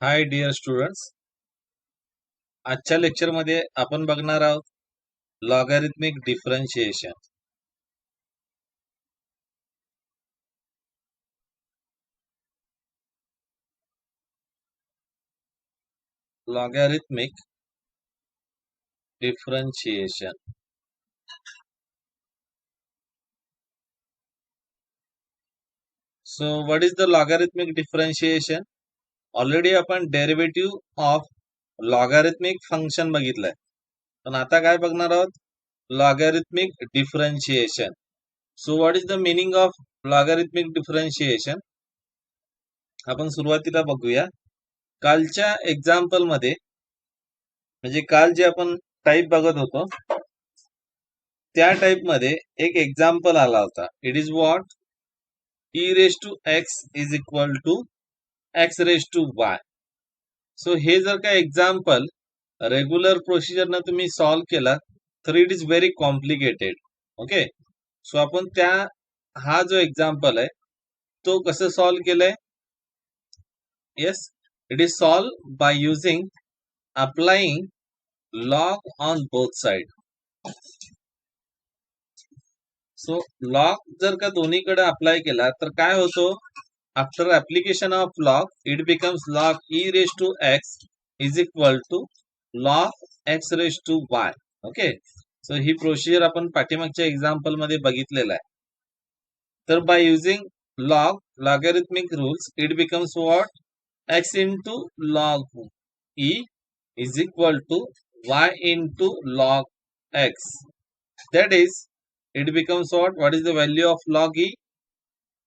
Hi dear students. आजच्या लेक्चरमध्ये आपण बघणार आहोत logarithmic differentiation. Logarithmic differentiation. So what is the logarithmic differentiation? Already आपण डेरिव्हेटिव्ह ऑफ लॉगॅरिथमिक फंक्शन बघितलंय, पण आता काय बघणार आहोत? Logarithmic differentiation. So what is the meaning of logarithmic differentiation? आपण सुरुवातीला बघूया. कालच्या एक्झाम्पल मध्ये, म्हणजे काल जे आपण टाईप बघत होतो त्या टाईप मध्ये एक एक्झाम्पल आला होता. It is what? e raise to x is equal to x raise to y. So हे जर का एक्झाम्पल रेग्युलर प्रोसिजरनं तुम्ही सॉल्व्ह केला तर it is very complicated. Okay, so आपण हा जो एक्झाम्पल आहे तो कसं सॉल्व्ह केलंय? Yes, it is solve by using applying log on both side. So log जर का दोन्हीकडे अप्लाय केला तर काय होतो? After application of log it becomes log e raise to x is equal to log x raise to y. Okay, so he procedure आपण पाठीमागच्या example मध्ये बघितलेला आहे. तर by using logarithmic rules it becomes what? x into log e is equal to y into log x. That is, it becomes what is the value of log e?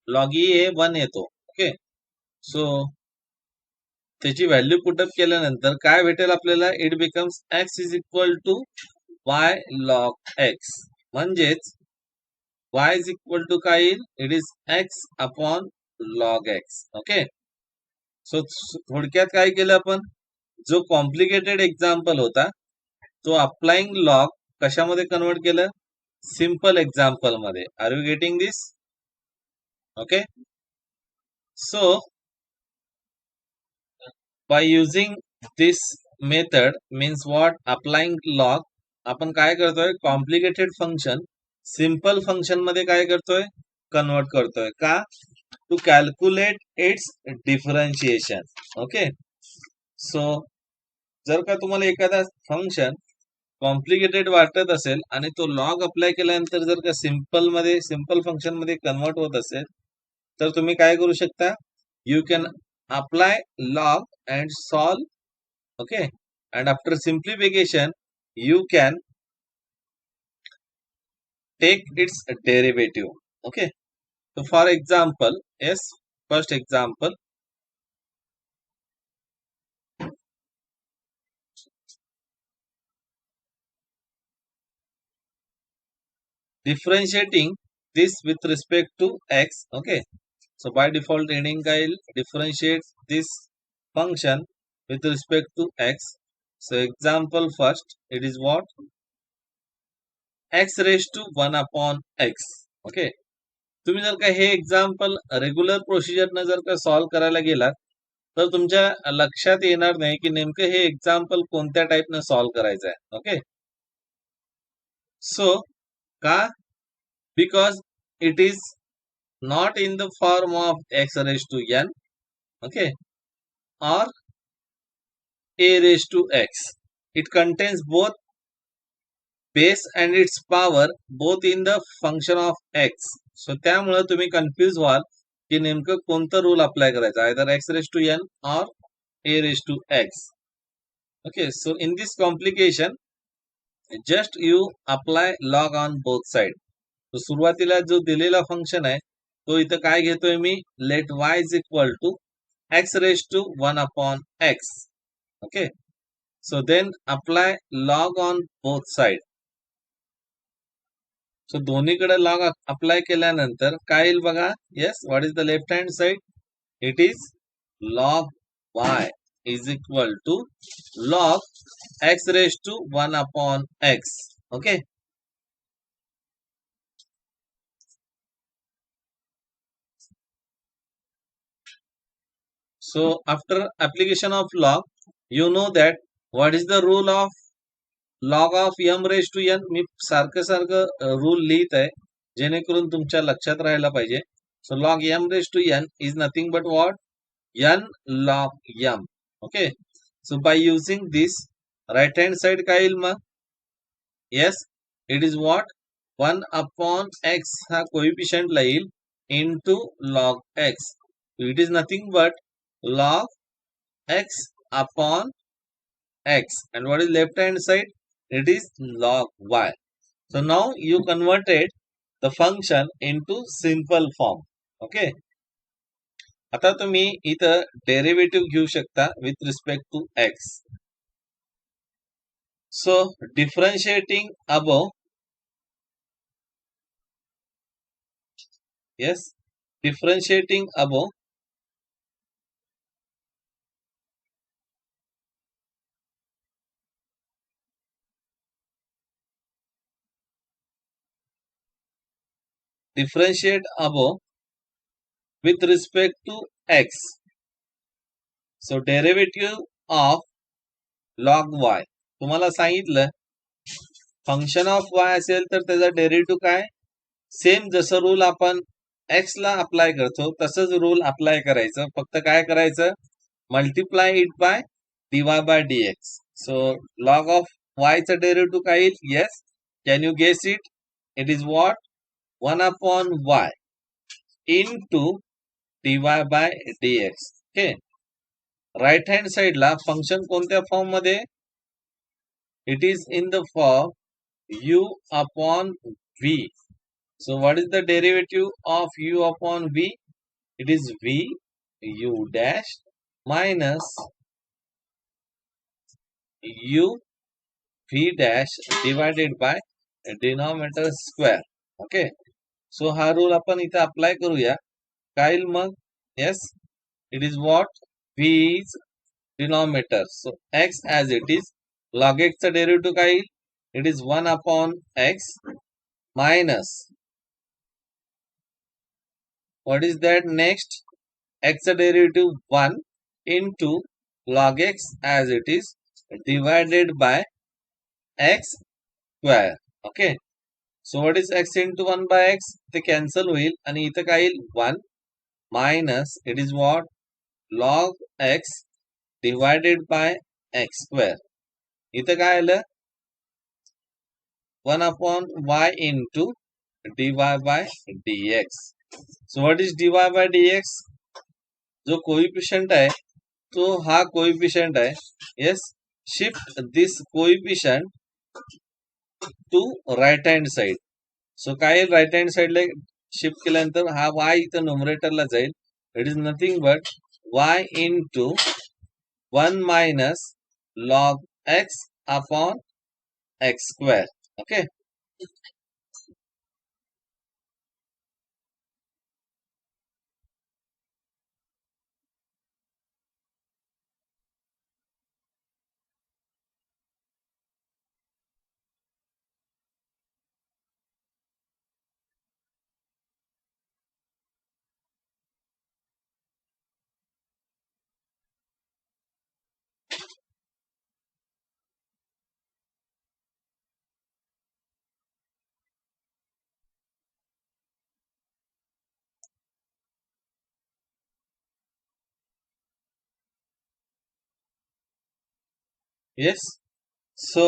Log e हे 1 येतो. Okay, सो त्याची value put up केल्यानंतर काय भेटेल आपल्याला? It becomes x is equal to y log x. म्हणजेच y is equal to काय येईल? It is x upon log x. Okay, so थोडक्यात काय केलं आपण? जो कॉम्प्लिकेटेड एक्झाम्पल होता तो अप्लाइंग लॉग कशामध्ये कन्वर्ट केलं? सिंपल एक्झाम्पल मध्ये. Are you getting this? Okay, so by using this method means what? Applying log. आपण काय करतोय? कॉम्प्लिकेटेड फंक्शन सिंपल फंक्शन मध्ये काय करतोय? कन्वर्ट करतोय. का? To calculate its differentiation. Okay, so जर का तुम्हाला एखादा फंक्शन कॉम्प्लिकेटेड वाटत असेल आणि तो लॉग अप्लाय केल्यानंतर जर का सिंपल फंक्शन मध्ये कन्वर्ट होत असेल तर तुम्ही काय करू शकता? You can apply log and solve. Okay, and after simplification you can take its derivative. Okay, so for example, yes, first example, differentiating this with respect to x. Okay, so by default ending I'll differentiate this function with respect to x. So example first, it is what? x raised to 1 upon x. Okay, तुम्ही जर का हे example regular प्रोसिजरनं जर का solve करायला गेलात तर तुमच्या लक्षात येणार नाही की नेमकं हे एक्झाम्पल कोणत्या टाईपनं सॉल्व्ह करायचं आहे. ओके, सो का? Because it is not in the form of x raised to n, okay, or a raised to x. It contains both base and its power both in the function of x. So त्यामुळे तुम्ही confuse व्हाल की नेमकं कोणतं rule apply करायचा, either x raised to n or a raised to x. Okay, so in this complication just you apply log on both side. So सुरुवातीला जो दिलेला फंक्शन आहे तो इथं काय घेतोय मी? Let y is equal to x raised to 1 upon x. Okay, so then apply log on both side. So दोन्हीकडे log अप्लाय केल्यानंतर काय येईल बघा? Yes, what is the left hand side? It is log y is equal to log x raised to 1 upon x. Okay, So after application of log, you know that what is the rule of log of m raised to n. मी सारखं rule लिहित आहे जेणेकरून तुमच्या लक्षात राहायला पाहिजे. So log m raised to n is nothing but what? n log m. Okay. So by using this, right hand side काय येईल मग? Yes, it is what? 1 upon x हा कोएफिशिएंट ला येईल into log x. So it is nothing but log x upon x. And what is left hand side? It is log y. So now you converted the function into simple form. Okay. आता तुम्ही इथं derivative घेऊ शकता with respect to x. So differentiating above, yes, differentiating above, differentiate above with respect to x. So derivative of log y. तुम्हाला सांगितलं function of y असेल तर त्याचा डेरिव्हेटिव्ह काय? सेम जसं रूल आपण x ला अप्लाय करतो तसंच रूल अप्लाय करायचं. फक्त काय करायचं? Multiply it by dy bye dx. So log of y चा डेरिव्हेटिव्ह काय येईल? Yes, can you guess it? It is what? 1 upon y into dy bye dx. Okay. Right hand साइडला फंक्शन कोणत्या form मध्ये? It is in the form u upon v. So what is the derivative of u upon v? It is v u dash minus u v dash divided by denominator square. Okay. So हा rule आपण इथे apply करूया. काय येईल मग? Yes, it is what? v is denominator. So x as it is. Log x चा derivative काय येईल? It is 1 upon x minus, what is that next? X derivative 1 into log x as it is divided by x square. Okay. So what is x into 1 by x? ते cancel होईल आणि इथं काय येईल? 1 minus, it is what? Log x divided by x square. इथं काय आलं? 1 upon y into dy by dx. So what is dy by dx? जो कोइफिशिएंट आहे तो हा कोइफिशिएंट आहे. Yes, shift this coefficient to right hand side. So काय right hand साइडला शिफ्ट केल्यानंतर हा y इथं न्यूमरेटरला जाईल. It is nothing but y into 1 minus log x upon x square. Okay. Yes. So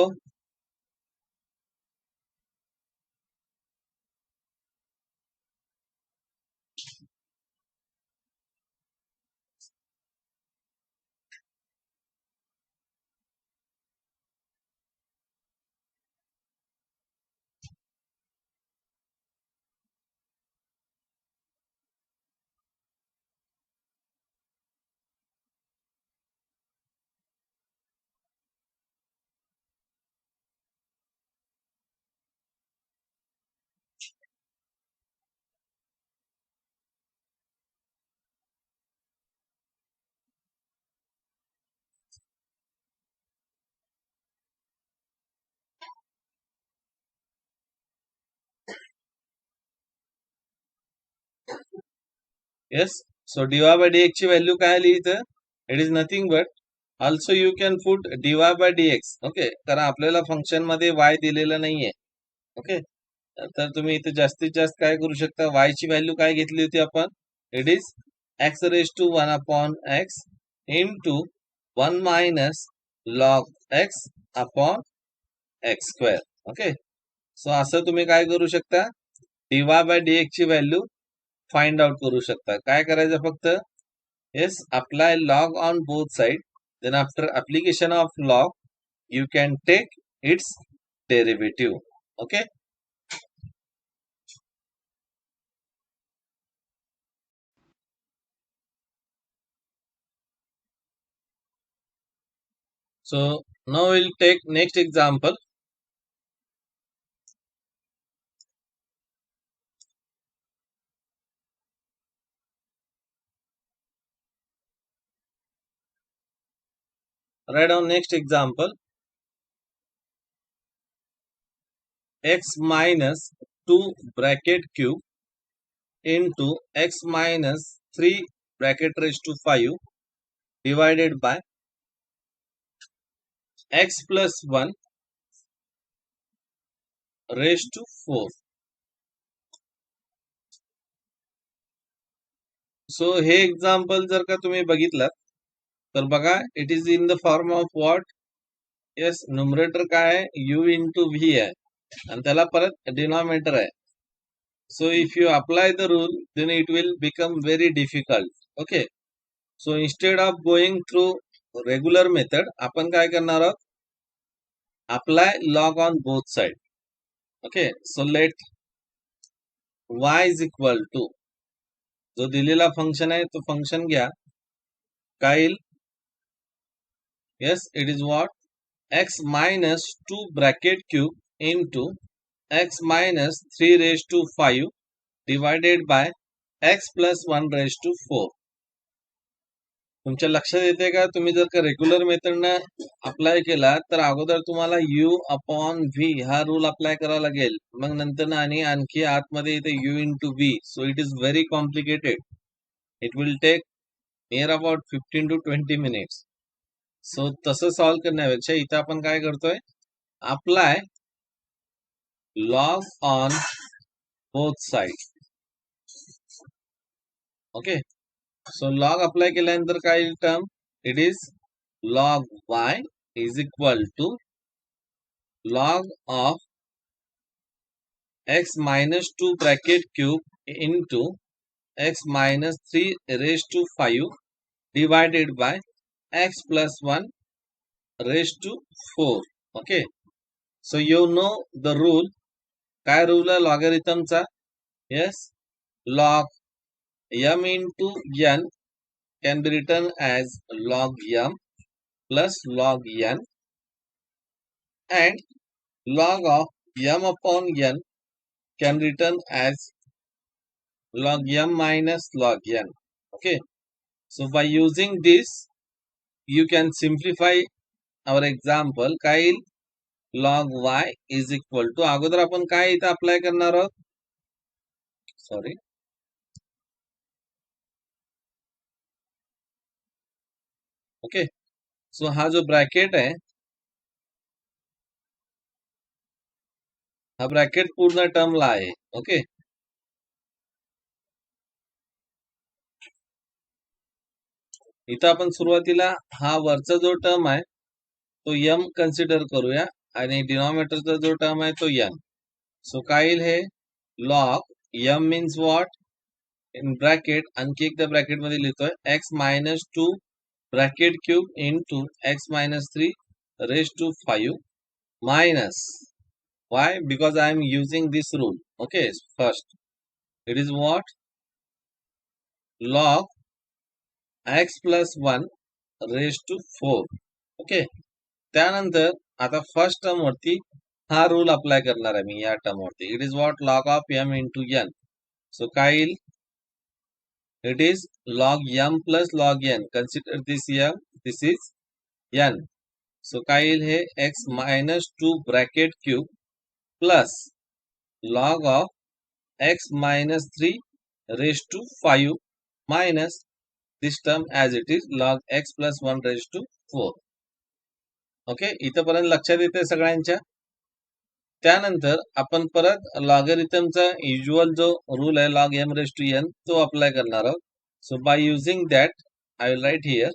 yes, so dy by dx ची value काय आली इथं? It is nothing but also you can put dy bye dx. Okay, कारण आपल्याला function मध्ये y दिलेलं नाहीये. Okay, तर तुम्ही इथे जास्तीत जास्त काय करू शकता, y ची व्हॅल्यू काय घेतली होती आपण, it is x raise to 1 upon x into 1 minus log x upon x square. Okay, so असं तुम्ही काय करू शकता, dy बाय dx ची व्हॅल्यू फाइंड आउट करू शकता. काय करायचं फक्त, yes, apply log on both side, then after application of log you can take its derivative. Okay, so now we'll take next example. Write down next example. X minus 2 bracket cube into x minus 3 bracket raised to 5 divided by x plus 1 raised to 4. So हे example जर का तुम्ही बघितलं तर बघा, it is in the form of what, yes, numerator काय आहे, u into V आहे आणि त्याला परत डिनॉमिनेटर आहे. So if you apply the rule then it will become very difficult. Okay, so instead of going through regular method आपण काय करणार आहोत, apply log on both side. Okay, so let y is equal to, जो दिलेला function आहे तो function घ्या, काय येईल, yes, it is what, x minus 2 bracket cube into x minus 3 raised to 5 divided by x plus 1 raised to 4. तुमच्या लक्षात येते का, तुम्ही जर का रेग्युलर मेथडनं अप्लाय केला तर अगोदर तुम्हाला u अपॉन v हा रूल अप्लाय करावा लागेल, मग नंतर आणि आणखी आतमध्ये येते u into v. So it is very complicated. It will take near about 15 to 20 minutes. So तसं सॉल्व्ह करण्यापेक्षा इथं आपण काय करतोय, apply log on both side. Okay, so log apply केल्यानंतर काय येईल term, it is log y is equal to log of x minus 2 bracket cube into x minus 3 raise to 5 divided by x plus 1 raise to 4. Okay, so you know the rule. काय rule आहे लॉगरिथमचा, yes, log m into n can be written as log m plus log n, and log of m upon n can be written as log m minus log n. Okay, so by using this you can simplify our example. काय येईल, log y is equal to, अगोदर आपण काय इथं apply करणार आहोत, sorry, okay, so हा जो ब्रॅकेट आहे, हा ब्रॅकेट पूर्ण टर्मला आहे. ओके, इथं आपण सुरुवातीला हा वरचा जो टर्म आहे तो m कन्सिडर करूया आणि डिनॉमिनेटरचा जो टर्म आहे तो n. सो काय येईल, हे log m means what, in bracket, आणखी एकदा ब्रॅकेट मध्ये लिहितोय, x minus 2 bracket cube into x minus 3 raise to 5 minus, y, because I am using this rule. Okay, first it is what, log x plus 1 raise to 4. Okay, त्यानंतर आता first term वरती हा rule apply करणार आहे मी या term वरती. It is what, log of m into n. So काय येईल, it is log m plus log n, consider this m, this is n. So काय येईल, हे x minus 2 bracket cube plus log of x minus 3 raise to 5 minus this term as it is log x plus 1 raised to 4. Okay, इथंपर्यंत लक्षात येते सगळ्यांच्या. त्यानंतर आपण परत लॉगरिथमचा युजुअल जो रूल आहे log m raise to n तो अप्लाय करणार आहोत. So by using that I will write here.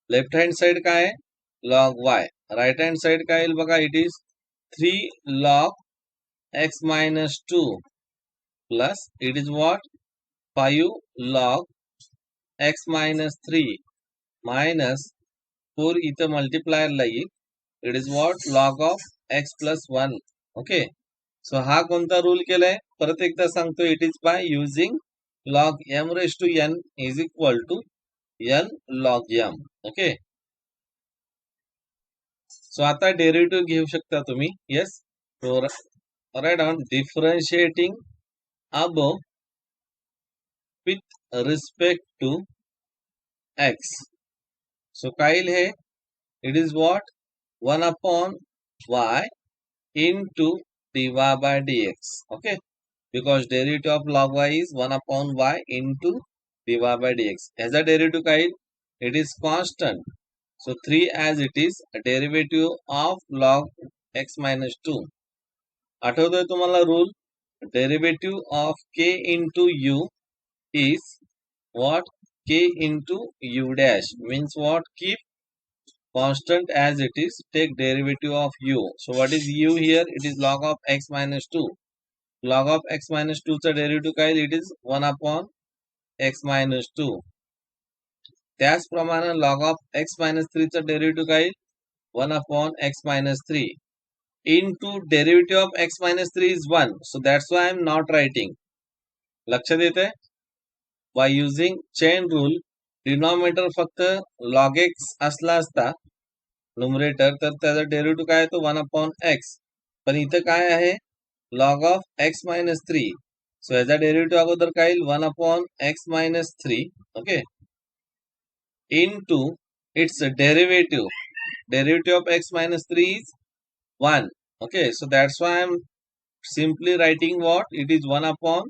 Left hand side काय आहे log y, right hand side काय येईल बघा, it is 3 log x minus 2 plus it is what 5 log x minus 3 minus 4 इथं multiplier ला येईल. It is what log of x plus 1. Okay, so हा कोणता रूल केलाय परत एकदा सांगतो. It is by using log m raise to n is equal to n log m. Okay, so आता डेरिव्हेटिव्ह घेऊ शकता तुम्ही. Yes, so right on differentiating above with respect to x. So Kyle है, it is what 1 upon y into dy by dx. Okay, because derivative of log y is 1 upon y into dy by dx. As a derivative Kyle, it is constant. So 3 as it is a derivative of log x minus 2. आठवतोय तुम्हाला rule, derivative of k into u is what k into u dash means what keep constant as it is, take derivative of u. So what is u here? It is log of x minus 2. Log of x minus 2 चा derivative काय, it is 1 upon x minus 2. त्याचप्रमाणे log of x minus 3 चा derivative काय, 1 upon x minus 3 into derivative of x minus 3 is 1. So that's why I am not writing. लक्षात येते. By using chain rule denominator फक्त log x असला असता numerator तर त्याचा डेरिव्हेटिव्ह काय येतो 1 अपॉन एक्स. पण इथं काय आहे log of x minus 3. So याचा डेरिव्हेटिव्ह अगोदर काय येईल 1 upon x minus 3. Okay, into its derivative of x minus 3 is 1. Okay, so that's why I am simply writing what it is 1 upon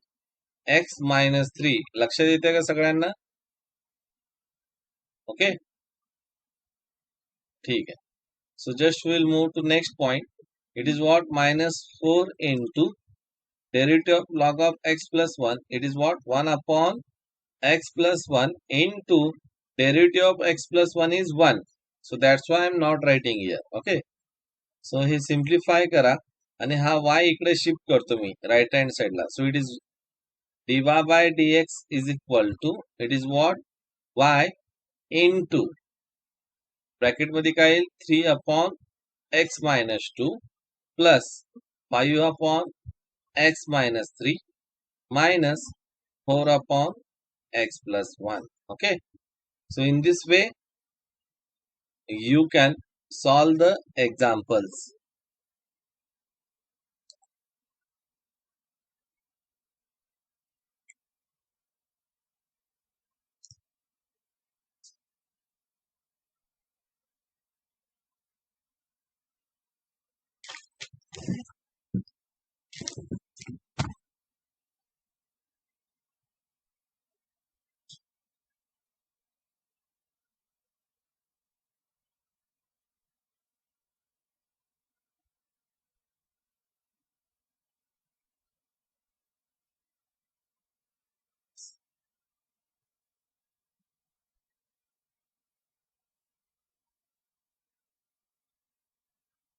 x minus 3. लक्षात येते का सगळ्यांना? Okay, ठीक है. So just will move to next point. It is what minus 4 into derivative of log of x plus 1. It is what 1 upon x plus 1 into derivative of x plus 1 is 1. So that's why I am not writing here. Okay, so हे simplify करा आणि हा y इकडे shift करतो मी right hand साइडला. सो it is dy by dx is equal to, it is what y into bracket मध्ये काय येईल 3 upon x minus 2 plus 5 upon x minus 3 minus 4 upon x plus 1. Okay, so in this way you can solve the examples.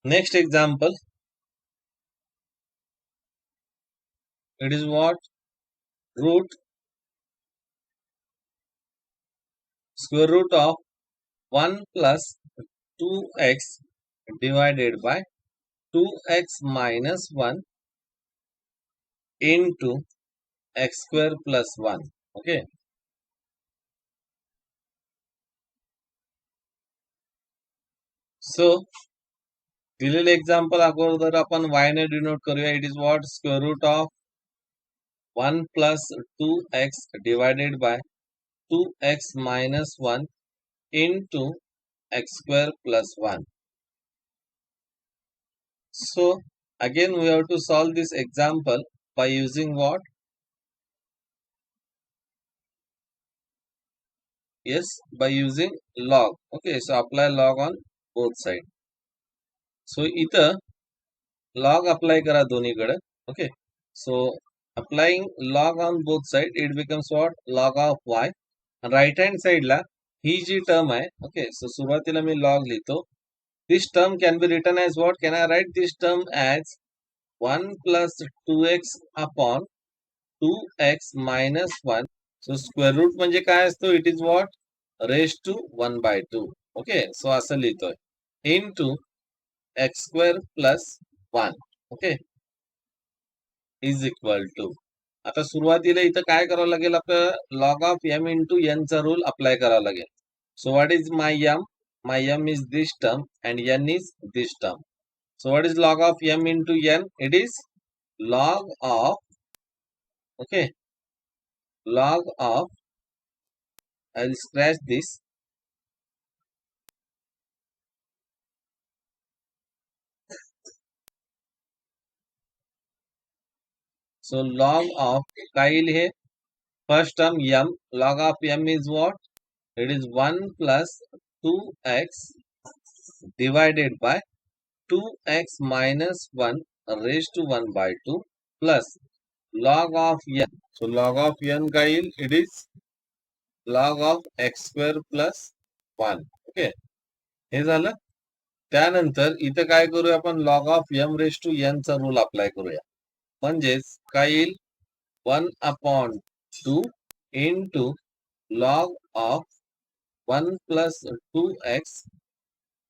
Next example, it is what root square root of 1 plus 2x divided by 2x minus 1 into x square plus 1. Okay, so दिलेले example अगोदर आपण y ने denote करूया. It is what square root of 1 plus 2x divided by 2x minus 1 into x square plus 1. So again we have to solve this example by using what Yes, by using log. Okay, so apply log on both side. So इथं log apply करा दोन्हीकडे. Okay, so applying log on both side, it becomes what? Log of y. Right hand साइडला ही जी term आहे. Okay, so सुरुवातीला मी log लिहितो. This term can be written as what? Can I write this term as 1 plus 2x upon 2x minus 1. So square root म्हणजे काय असतो? It is what? Raise to 1/2. Okay, so असं लिहितोय into x square plus 1. Okay, is equal to. आता सुरुवातीला इथं काय करावं लागेल? आपल्याला log of M into N चा रूल अप्लाय करावा लागेल. So what is my m? My m is this term and n is this term. So what is log of m into n? It is log of, okay, log of, I'll scratch this. So log of, काय हे? First term m, log of m is what? It is 1 plus 2x divided by 2x minus 1 raised to 1/2 plus log of n. So log of n काय येईल? It is log of x square plus 1. Okay, हे झालं. त्यानंतर इथं काय करूया आपण? Log of m raise to N चा रूल अप्लाय करूया. म्हणजेच काय येईल? 1 upon 2 into log of 1 plus 2x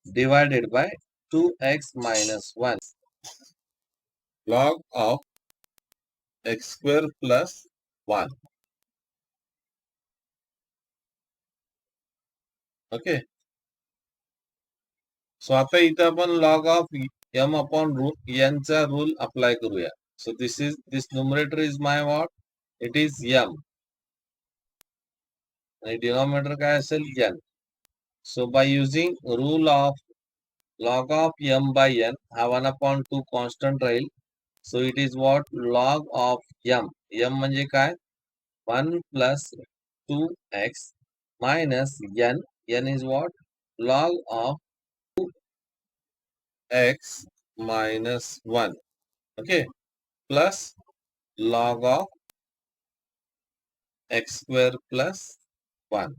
divided by 2x minus 1 log of x square plus 1. Okay, so आता इथं आपण log of m upon n चा रूल अप्लाय करूया. So this numerator is my what? It is m. आणि denominator काय असेल? n. So by using rule of log of m by n, हा 1 upon 2 constant Raheel. So it is what? Log of m. m म्हणजे काय? 1 plus 2x minus n. n is what? Log of 2x minus 1. Okay, plus log of x square plus 1.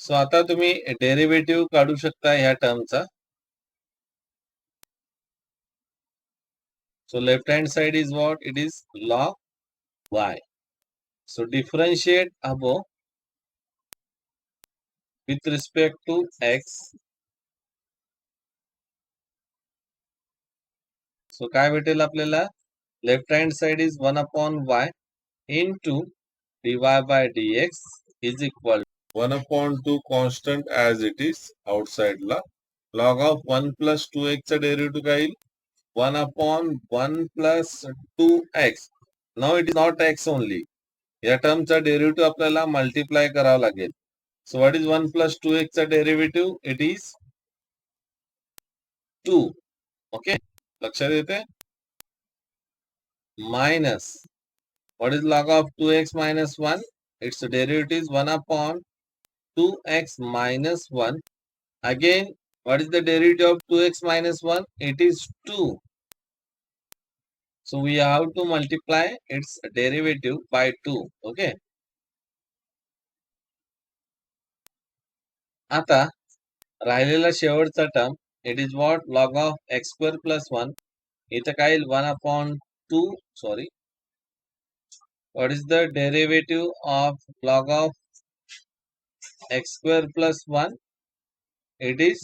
सो आता तुम्ही derivative काढू शकता ह्या टर्मचा. So left hand side is what? It is log y. So differentiate above with respect to x. So काय भेटेल आपल्याला? Left hand side is 1 upon y into dy by dx is equal to 1 upon 2 constant as it is outside ला. log of 1 plus 2x चा derivative काय येईल? 1 upon 1 plus 2x. Now it is not x only. या टर्मचा derivative आपल्याला multiply करावा लागेल. सो what is 1 plus 2x चा derivative? It is 2. Okay, लक्षात येते? Minus what is log of 2x minus 1? It's derivative is 1 upon 2x minus 1. Again, what is the derivative of 2x minus 1? It is 2. So we have to multiply its derivative by 2. Okay. आता राहिलेला शेवटचा term, it is what? Log of x square plus 1. इथं काय येईल? 1 upon 2. Sorry, what is the derivative of log of x square plus 1? It is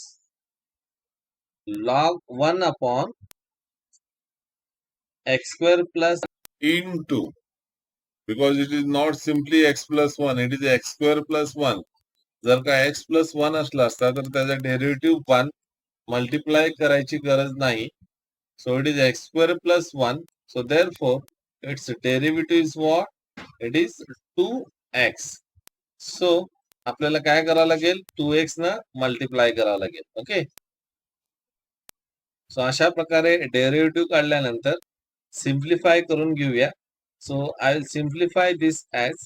log 1 upon x square plus into, because it is not simply x plus 1, it is x square plus 1. जर का x plus 1 असला असता तर त्याचा derivative 1 multiply करायची गरज नाही. सो it is x square plus 1. So therefore its derivative is what? It is 2x. So आपल्याला काय करावं लागेल? 2x न मल्टिप्लाय करावं लागेल. ओके, सो अशा प्रकारे डेरिव्हेटिव्ह काढल्यानंतर सिम्प्लिफाय करून घेऊया. So I will simplify this as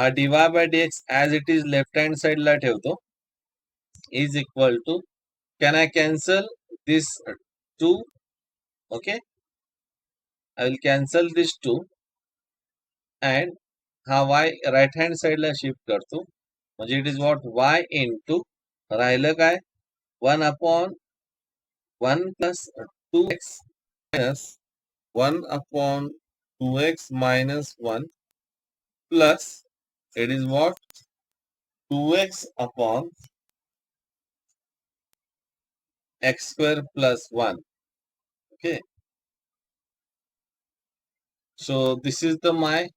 हा dy bye dx as it is left hand साइडला ठेवतो is equal to can I cancel this two okay I will cancel this two and हा y right hand साइडला shift करतो म्हणजे it is what y into राहिलं काय 1 अपॉन 1 plus 2x minus 1 upon 2x minus 1 plus it is what 2x upon x square plus 1. Okay, so this is the my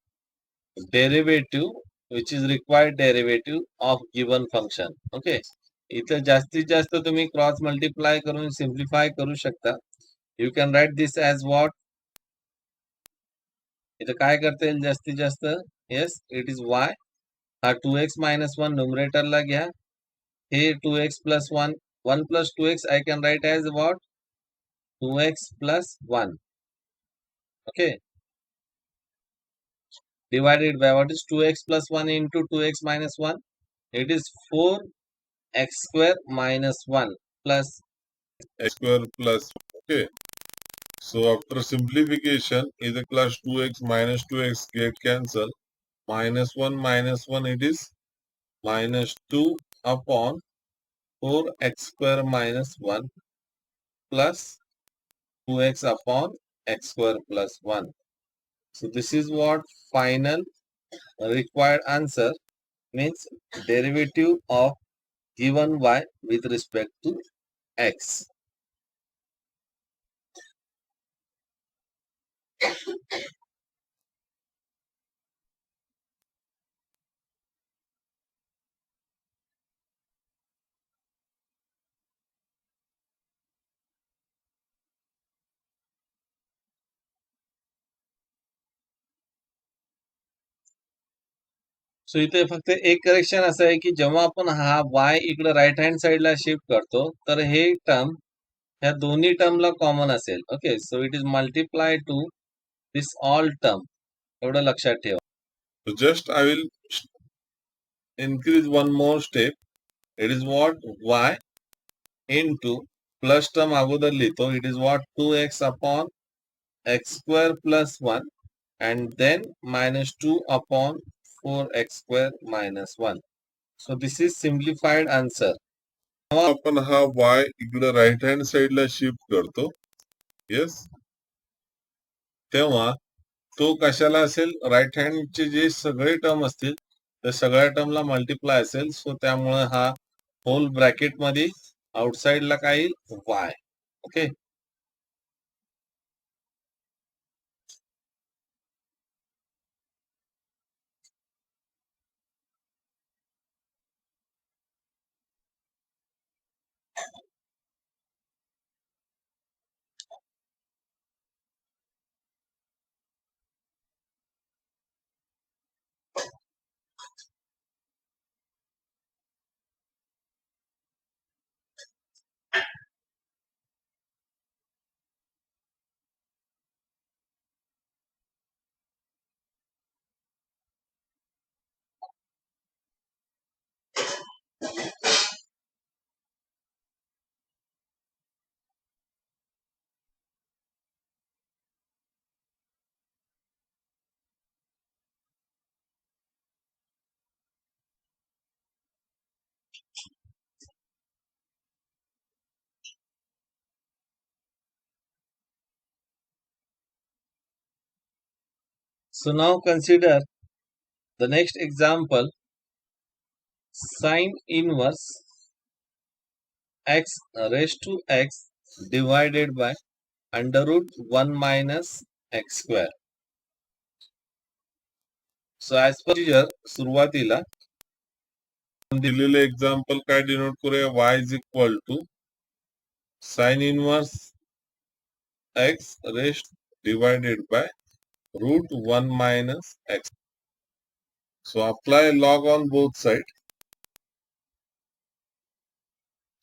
derivative which is required derivative of given function. Okay, इथं जास्तीत जास्त तुम्ही cross multiply करून simplify करू शकता. You can write this as what इथं काय करता येईल जास्तीत जास्त येस इट इज y हा 2x मायनस 1 न्युमरेटरला घ्या हे 2x plus 1 1 plus 2x I can write as what 2x plus 1 okay divided by what is 2x plus 1 into 2x minus 1 it is 4x square minus 1 plus x square plus okay. So after simplification is a plus 2x minus 2x get cancel minus 1 it is minus 2 upon 4x square minus 1 plus 2x upon x square plus 1. So this is what final required answer means derivative of given y with respect to x. सो इथे फक्त एक correction असं आहे की जेव्हा आपण हा y इकडे राईट हँड साइडला शिफ्ट करतो तर हे टर्म ह्या दोन्ही टर्मला कॉमन असेल okay so it is multiply to this all term एवढं लक्षात ठेवा. So just I will increase one more step. It is what y into plus term अगोदर लिहितो it is what 2x upon x square plus 1 and then minus 2 upon 4x square minus 1. So this is simplified answer. आपण हा y इकडे right hand साइडला shift करतो yes तेव्हा तो कशाला असेल राईट हँडचे जे सगळे टर्म असतील त्या सगळ्या टर्मला मल्टिप्लाय असेल सो त्यामुळे हा होल ब्रॅकेट मध्ये आउटसाइडला काय येईल y okay. So now consider the next example sine inverse x raised to x divided by under root 1 minus x square. So as per procedure सुरुवातीला दिलेले एक्झाम्पल काय डिनोट करूया y is equal to sine inverse x rest divided by root 1 minus x. So apply log on both sides.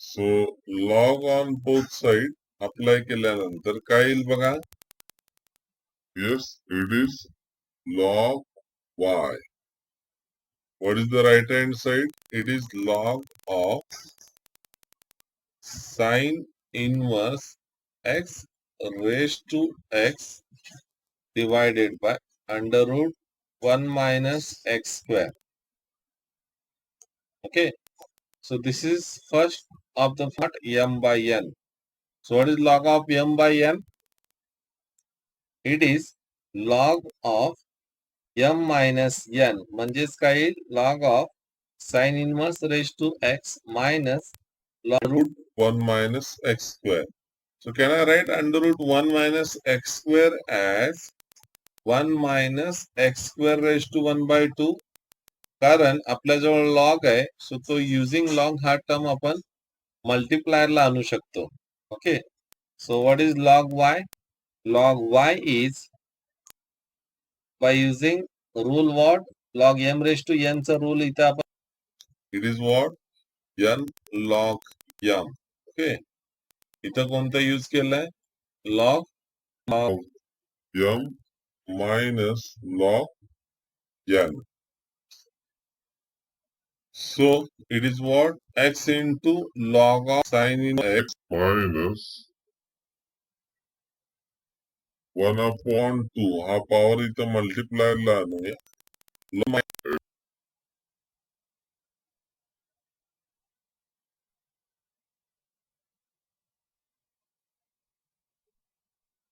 So log on both side apply केल्यानंतर काय येईल बघा yes it is log y What is the right hand side? It is log of sine inverse x raised to x divided by under root 1 minus x square. Okay. So this is first of the part m by n. So what is log of m by n? It is log of m minus n. म्हणजेच काय येईल? Log of sin inverse raised to x minus log root 1 minus x square. So can I write under root 1 minus x square as 1 minus x square raised to 1 by 2? कारण आपल्याजवळ log आहे, सो तो using log हा term आपण मल्टिप्लायरला आणू शकतो. Okay, so what is log y? Log y is by using rule what? Log M raise to N चा रूल इथं आपण, it is what? N log M. Okay, इथं कोणता यूज केलाय? Log M minus log N. So it is what? X into log of sin in x minus 1 upon 2. हा power इथं मल्टिप्लायरला आणूया.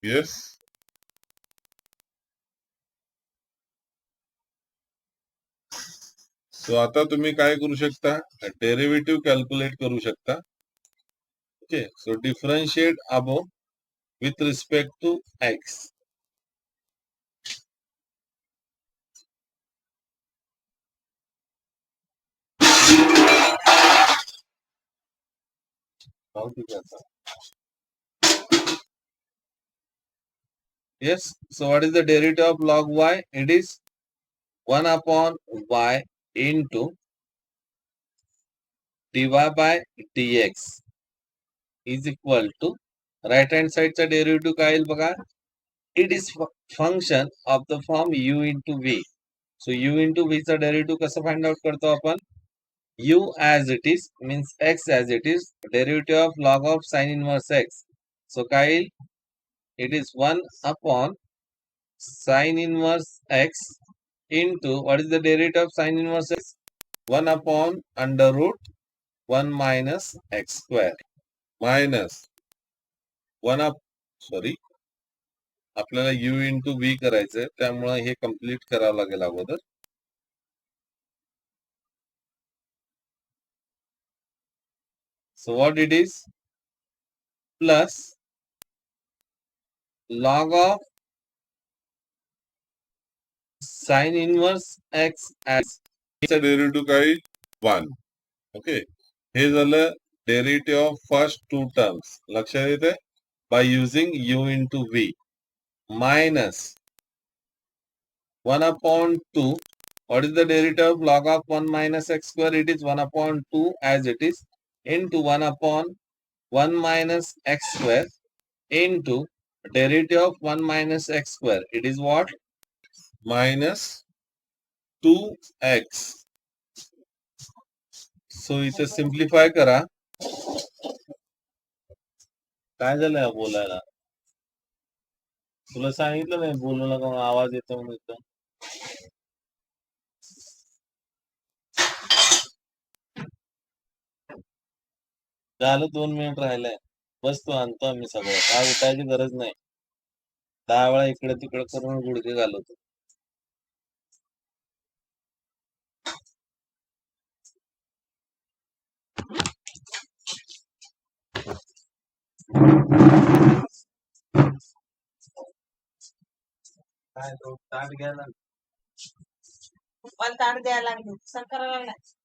Yes. सो आता तुम्ही काय करू शकता? डेरिव्हेटिव्ह कॅल्क्युलेट करू शकता. Okay, so differentiate above with respect to x. Yes, so what is the derivative of log y? It is 1 upon y into dy by dx is equal to right hand side चा derivative काय येईल बघा? It is function of the form u into v. So u into v चा derivative कसं find out करतो आपण? U as it is means x as it is, derivative of log of sin inverse x. So काय येईल? It is 1 upon sin inverse x into what is the derivative of sin inverse x? 1 upon under root 1 minus x square minus 1 up, sorry, आपल्याला u into v करायचंय, त्यामुळे हे complete करावं लागेल अगोदर. So what it is? Plus log of sin inverse x as चा derivative काय? 1. Okay, हे झालं derivative of first two terms. लक्षात येते? By using u into v minus 1 upon 2. What is the derivative of log of 1 minus x square? It is 1 upon 2 as it is into 1 upon 1 minus x square into derivative of 1 minus x square. It is what? Minus 2x. So इथे simplify करा. काय झालंय बोलायला? तुला सांगितलं नाही बोलू नका, आवाज येतो म्हणून इथं. झालं 2 मिनिट राहिलंय. बस तू आणतो आम्ही सगळं. काय उठायची गरज नाही. 10 वेळा इकडे तिकडे करून गुडघे घालवतो. काय तो ताट घ्यायला मला ताट द्यायला लागली करायला नाही.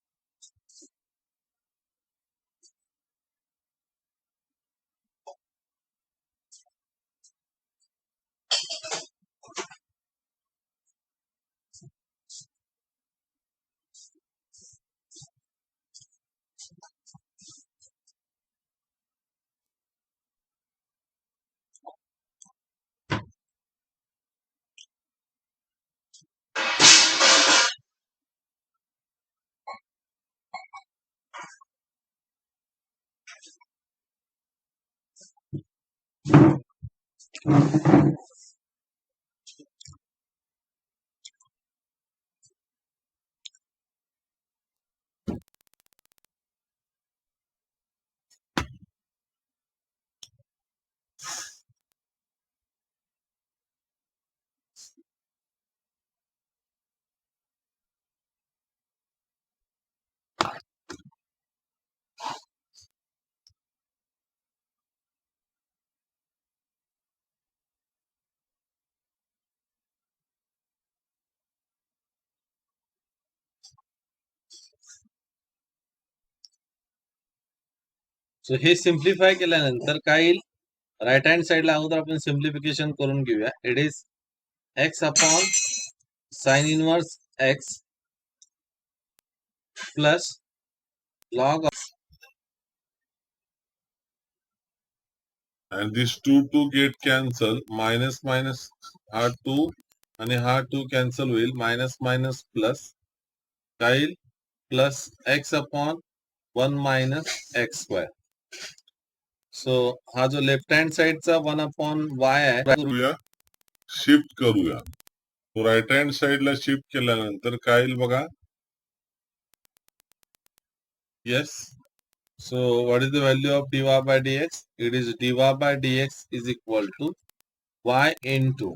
सो हे सिम्प्लिफाय केल्यानंतर काय येईल, राईट हँड साइडला अगोदर आपण सिम्प्लिफिकेशन करून घेऊया. It is x upon sine inverse x plus log and these two get cancel, minus minus हा 2 आणि हा 2 cancel होईल, minus minus plus काय येईल, plus x upon 1 minus x square. सो हा जो लेफ्ट हँड साइडचा 1 अपॉन वाय आहे, करूया, शिफ्ट करूया. राईट हँड साइडला शिफ्ट केल्यानंतर काय येईल बघा. Yes. so what is the value of dy by dx? It is dy by dx is equal to y into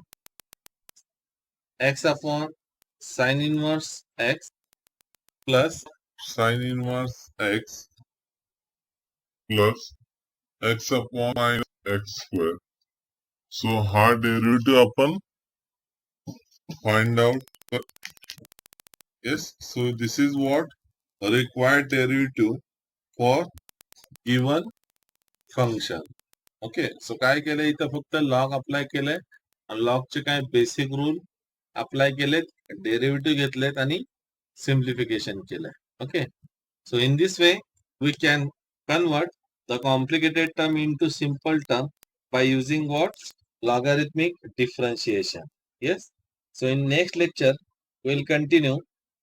x upon sin inverse x plus sin inverse x plus x upon minus x square. So हा derivative आपण find out. Yes, so this is what required derivative for given function. Okay, so काय केलंय इथं फक्त log apply केलंय, लॉगचे काय basic rule apply केलेत, डेरिव्हेटिव्ह घेतलेत आणि सिम्प्लिफिकेशन केलंय. Okay, so in this way we can convert the complicated term into simple term by using what? Logarithmic differentiation. Yes, so in next lecture we'll continue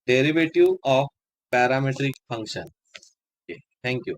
derivative of parametric function. Okay, thank you.